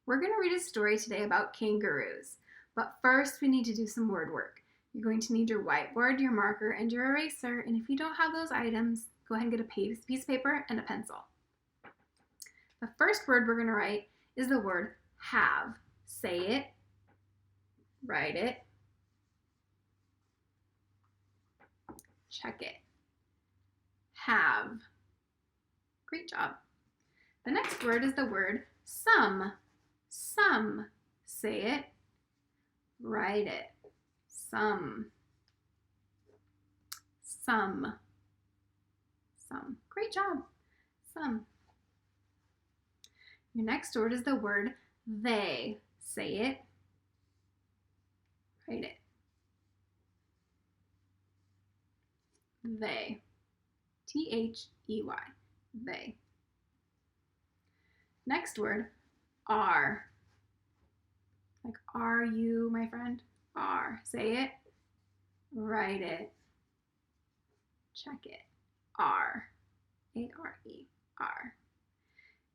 We're going to read a story today about kangaroos, but first we need to do some word work. You're going to need your whiteboard, your marker, and your eraser, and if you don't have those items, go ahead and get a piece of paper and a pencil. The first word we're going to write is the word have. Say it, write it, check it. Have. Great job. The next word is the word some. Some. Say it, write it. Some. Some. Some. Great job. Some. Your next word is the word they. Say it, write it. They. T-H-E-Y. They. Next word, are. Like, are you my friend? Are. Say it, write it, check it. Are. A-R-E. Are.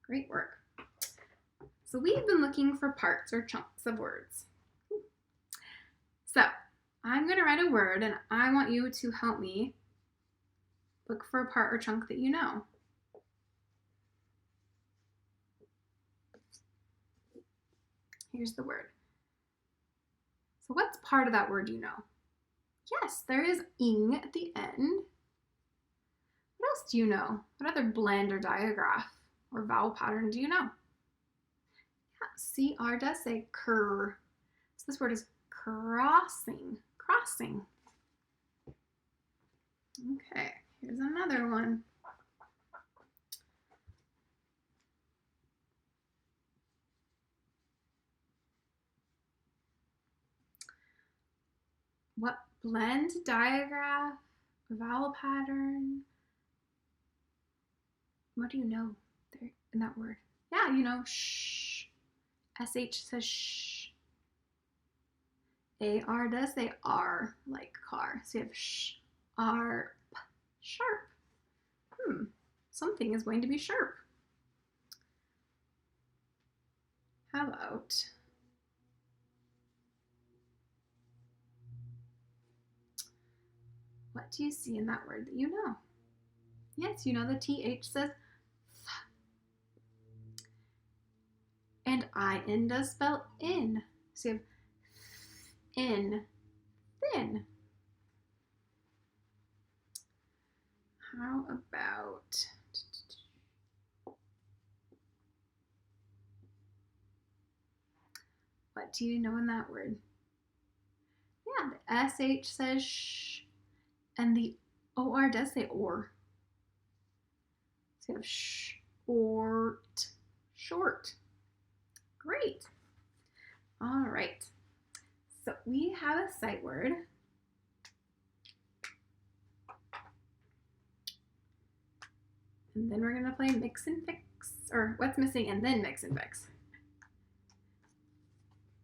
Great work. So we've been looking for parts or chunks of words. So I'm going to write a word and I want you to help me look for a part or chunk that you know. Here's the word. So what's part of that word you know? Yes, there is ing at the end. What else do you know? What other blend or digraph or vowel pattern do you know? Yeah, CR does say cur. So this word is crossing. Crossing. Okay, here's another one. What blend, digraph, vowel pattern? What do you know there in that word? Yeah, you know, shh. SH says shh. AR does say R, like car. So you have sh, R, p, sharp. Something is going to be sharp. How about what do you see in that word that you know? Yes, you know the TH says th. And IN does spell in. So you have in, thin. How about what do you know in that word? Yeah, the SH says sh, and the OR does say or. So you have short, short. Great. All right. So we have a sight word. And then we're going to play mix and fix, or what's missing and then mix and fix.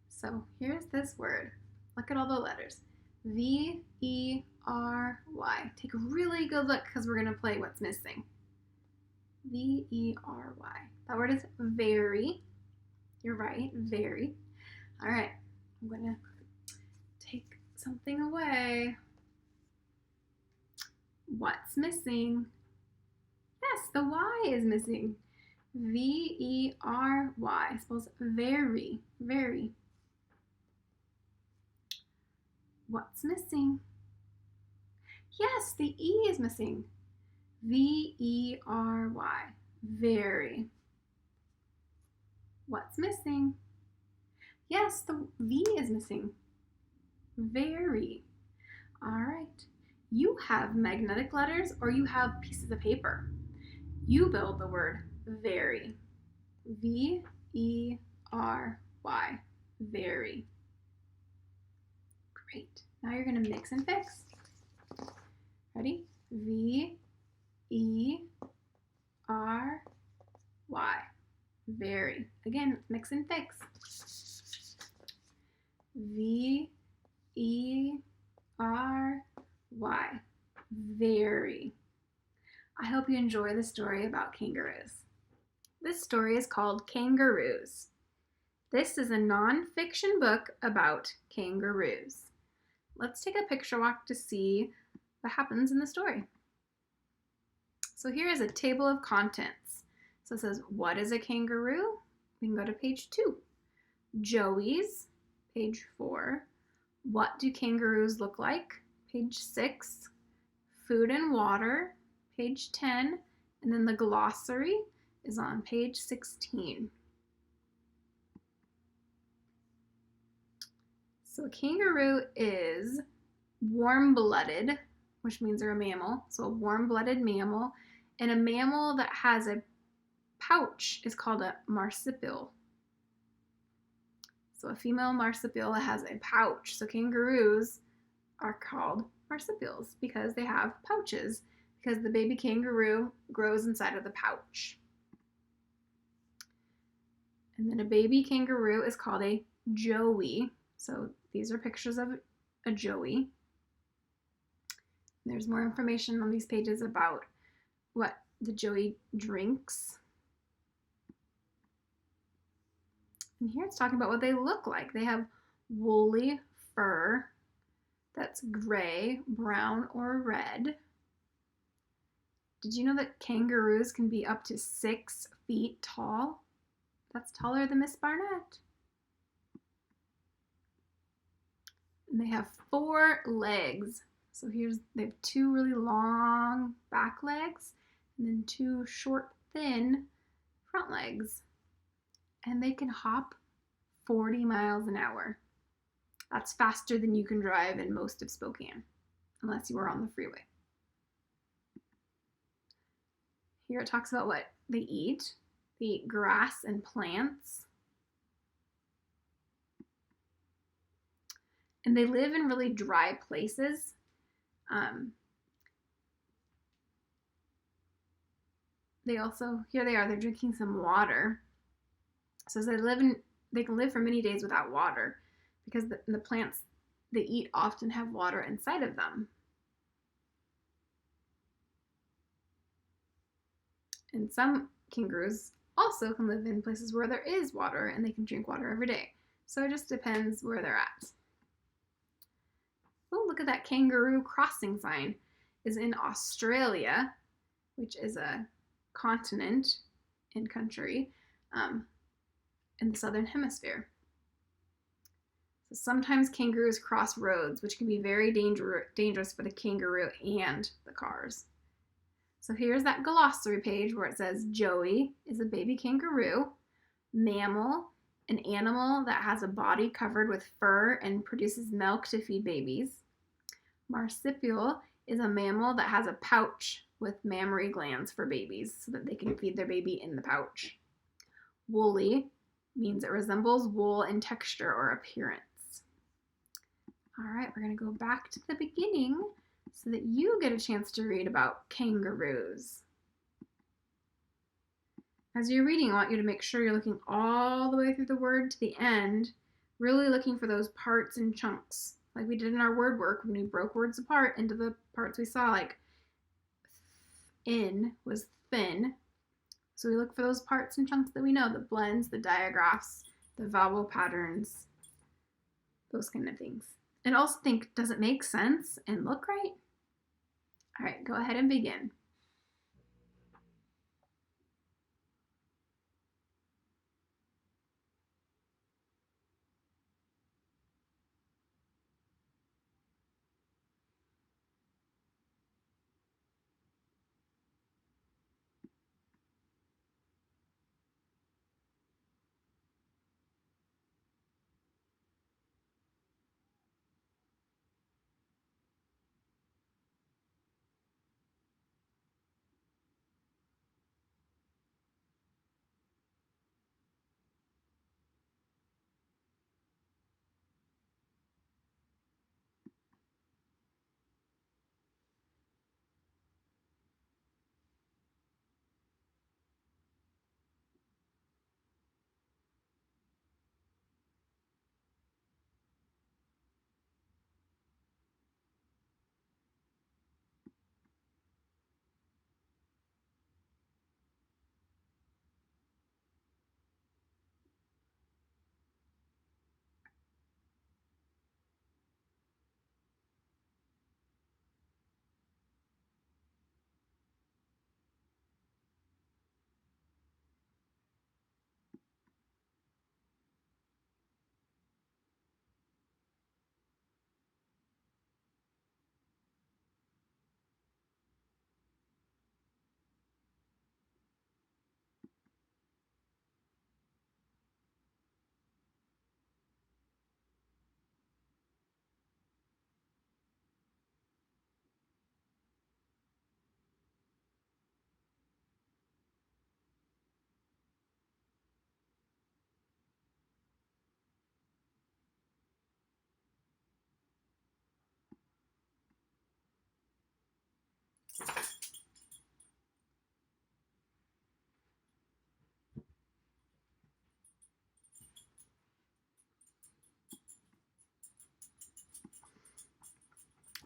So here's this word. Look at all the letters. V-E-R-Y. Take a really good look because we're going to play what's missing. V-E-R-Y. That word is very. You're right, very. All right, I'm going to take something away. What's missing? Yes, the Y is missing. V-E-R-Y spells very, very. What's missing? Yes, the E is missing. V-E-R-Y, very. What's missing? Yes, the V is missing. Very. All right. You have magnetic letters or you have pieces of paper. You build the word very. V-E-R-Y, very. Great. Now you're going to mix and fix. Ready? V-E-R-Y, very. Again, mix and fix. V-E-R-Y, very. I hope you enjoy the story about kangaroos. This story is called Kangaroos. This is a nonfiction book about kangaroos. Let's take a picture walk to see what happens in the story. So here is a table of contents. So it says, what is a kangaroo? We can go to page 2. Joey's, page 4. What do kangaroos look like? Page 6. Food and water, page 10. And then the glossary is on page 16. So a kangaroo is warm-blooded, which means they're a mammal. So a warm-blooded mammal. And a mammal that has a pouch is called a marsupial. So a female marsupial has a pouch. So kangaroos are called marsupials because they have pouches, because the baby kangaroo grows inside of the pouch. And then a baby kangaroo is called a joey. So these are pictures of a joey. There's more information on these pages about what the joey drinks. And here it's talking about what they look like. They have woolly fur that's gray, brown, or red. Did you know that kangaroos can be up to 6 feet tall? That's taller than Miss Barnett. And they have 4 legs. So they have 2 really long back legs and then 2 short, thin front legs. And they can hop 40 miles an hour. That's faster than you can drive in most of Spokane, unless you are on the freeway. Here it talks about what they eat. They eat grass and plants. And they live in really dry places. Here they are, they're drinking some water. So they can live for many days without water because the plants they eat often have water inside of them. And some kangaroos also can live in places where there is water and they can drink water every day. So it just depends where they're at. Oh, look at that kangaroo crossing sign. Is in Australia, which is a continent and country in the southern hemisphere. So sometimes kangaroos cross roads, which can be very dangerous for the kangaroo and the cars. So here's that glossary page where it says Joey is a baby kangaroo. Mammal, an animal that has a body covered with fur and produces milk to feed babies. Marsupial is a mammal that has a pouch with mammary glands for babies so that they can feed their baby in the pouch. Woolly means it resembles wool in texture or appearance. All right, we're going to go back to the beginning so that you get a chance to read about kangaroos. As you're reading, I want you to make sure you're looking all the way through the word to the end, really looking for those parts and chunks, like we did in our word work when we broke words apart into the parts we saw, like in was thin. So we look for those parts and chunks that we know, the blends, the digraphs, the vowel patterns, those kind of things. And also think, does it make sense and look right? All right, go ahead and begin.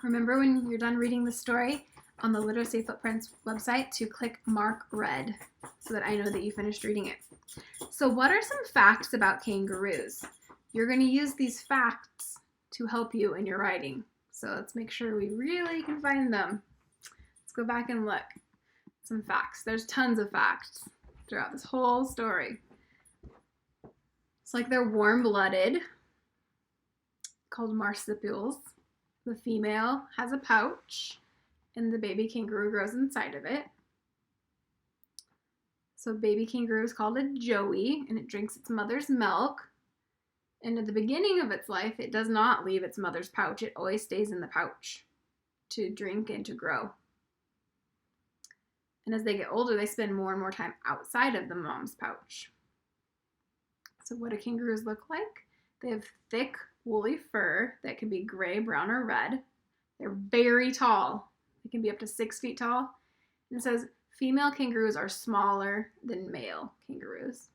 Remember when you're done reading the story on the Literacy Footprints website to click Mark Read so that I know that you finished reading it. So what are some facts about kangaroos? You're going to use these facts to help you in your writing. So let's make sure we really can find them. Let's go back and look. Some facts. There's tons of facts throughout this whole story. It's like they're warm-blooded, called marsupials. The female has a pouch, and the baby kangaroo grows inside of it. So baby kangaroo is called a joey, and it drinks its mother's milk. And at the beginning of its life, it does not leave its mother's pouch. It always stays in the pouch to drink and to grow. And as they get older, they spend more and more time outside of the mom's pouch. So what do kangaroos look like? They have thick, woolly fur that can be gray, brown, or red. They're very tall. They can be up to 6 feet tall. And it says female kangaroos are smaller than male kangaroos.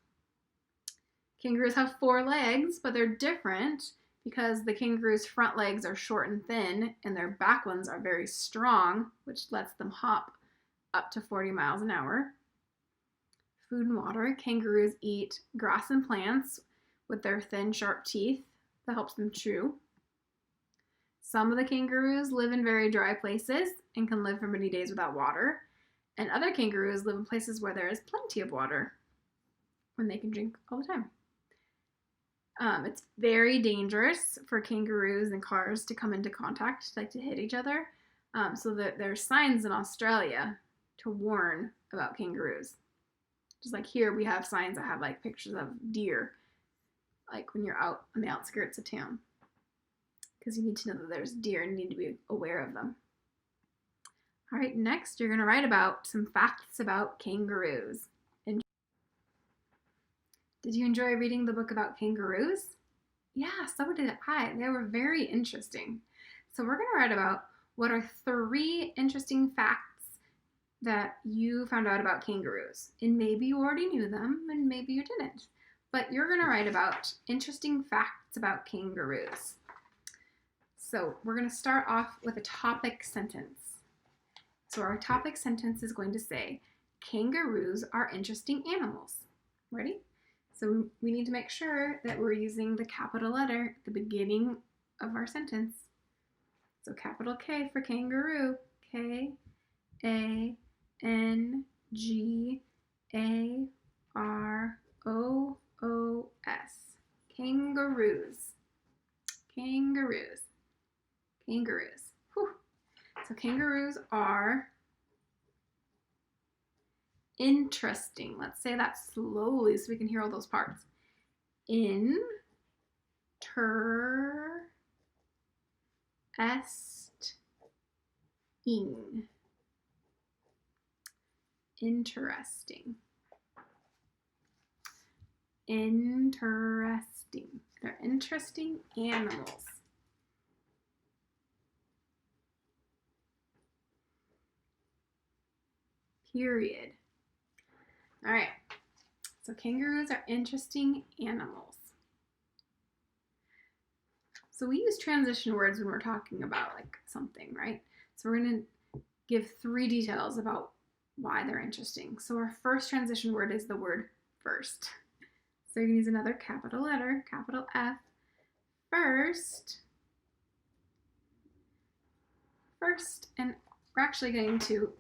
Kangaroos have 4 legs, but they're different because the kangaroo's front legs are short and thin, and their back ones are very strong, which lets them hop up to 40 miles an hour. Food and water. Kangaroos eat grass and plants with their thin, sharp teeth that helps them chew. Some of the kangaroos live in very dry places and can live for many days without water. And other kangaroos live in places where there is plenty of water when they can drink all the time. It's very dangerous for kangaroos and cars to come into contact, like to hit each other. So that there's signs in Australia to warn about kangaroos. Just like here, we have signs that have like pictures of deer, like when you're out on the outskirts of town. Because you need to know that there's deer and you need to be aware of them. All right, next you're going to write about some facts about kangaroos. Did you enjoy reading the book about kangaroos? Yeah, so did I. They were very interesting. So we're going to write about what are 3 interesting facts that you found out about kangaroos. And maybe you already knew them and maybe you didn't. But you're going to write about interesting facts about kangaroos. So we're going to start off with a topic sentence. So our topic sentence is going to say, kangaroos are interesting animals. Ready? So we need to make sure that we're using the capital letter at the beginning of our sentence. So capital K for kangaroo. K-A-N-G-A-R-O-O-S. Kangaroos. Kangaroos. Kangaroos. Whew. So kangaroos are interesting. Let's say that slowly so we can hear all those parts. Interesting. Interesting. Interesting. They're interesting animals. Period. All right. So kangaroos are interesting animals. So we use transition words when we're talking about like something, right? So we're going to give 3 details about why they're interesting. So our first transition word is the word first. So you're going to use another capital letter, capital F, first. First, and we're actually going to,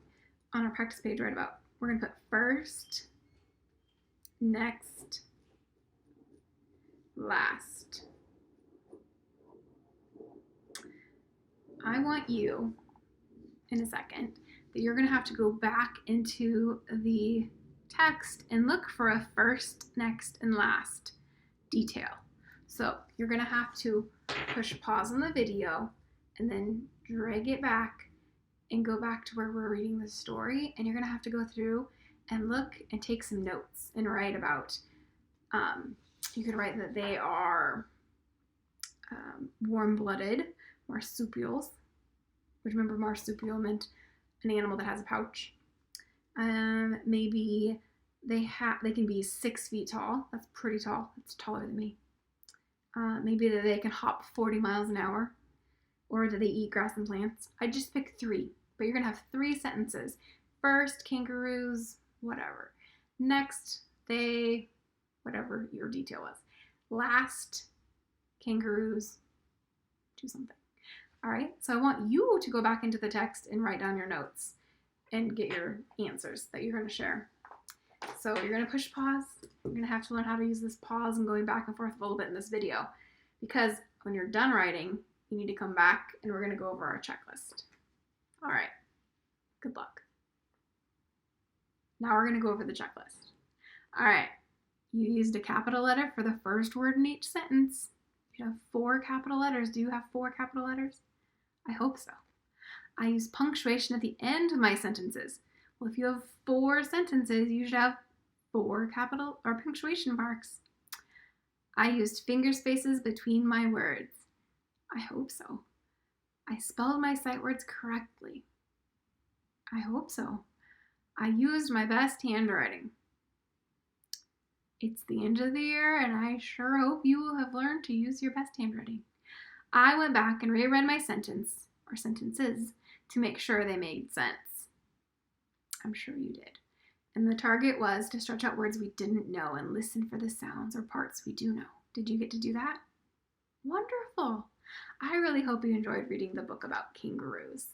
on our practice page, write about, we're going to put first, next, last. I want you, in a second, that you're going to have to go back into the text and look for a first, next, and last detail. So you're going to have to push pause on the video and then drag it back and go back to where we're reading the story, and you're going to have to go through and look and take some notes and write about, you could write that they are warm-blooded marsupials, which remember marsupial meant an animal that has a pouch. Maybe they can be 6 feet tall. That's pretty tall. That's taller than me. Maybe that they can hop 40 miles an hour. Or do they eat grass and plants? I just picked 3, but you're gonna have 3 sentences. First, kangaroos, whatever. Next, they, whatever your detail was. Last, kangaroos, do something. All right, so I want you to go back into the text and write down your notes and get your answers that you're gonna share. So you're gonna push pause. You're gonna have to learn how to use this pause and going back and forth a little bit in this video, because when you're done writing, you need to come back and we're gonna go over our checklist. All right, good luck. Now we're gonna go over the checklist. All right, you used a capital letter for the first word in each sentence. You have 4 capital letters. Do you have 4 capital letters? I hope so. I use punctuation at the end of my sentences. Well, if you have 4 sentences, you should have 4 capital or punctuation marks. I used finger spaces between my words. I hope so. I spelled my sight words correctly. I hope so. I used my best handwriting. It's the end of the year, and I sure hope you have learned to use your best handwriting. I went back and reread my sentence, or sentences, to make sure they made sense. I'm sure you did. And the target was to stretch out words we didn't know and listen for the sounds or parts we do know. Did you get to do that? Wonderful. I really hope you enjoyed reading the book about kangaroos.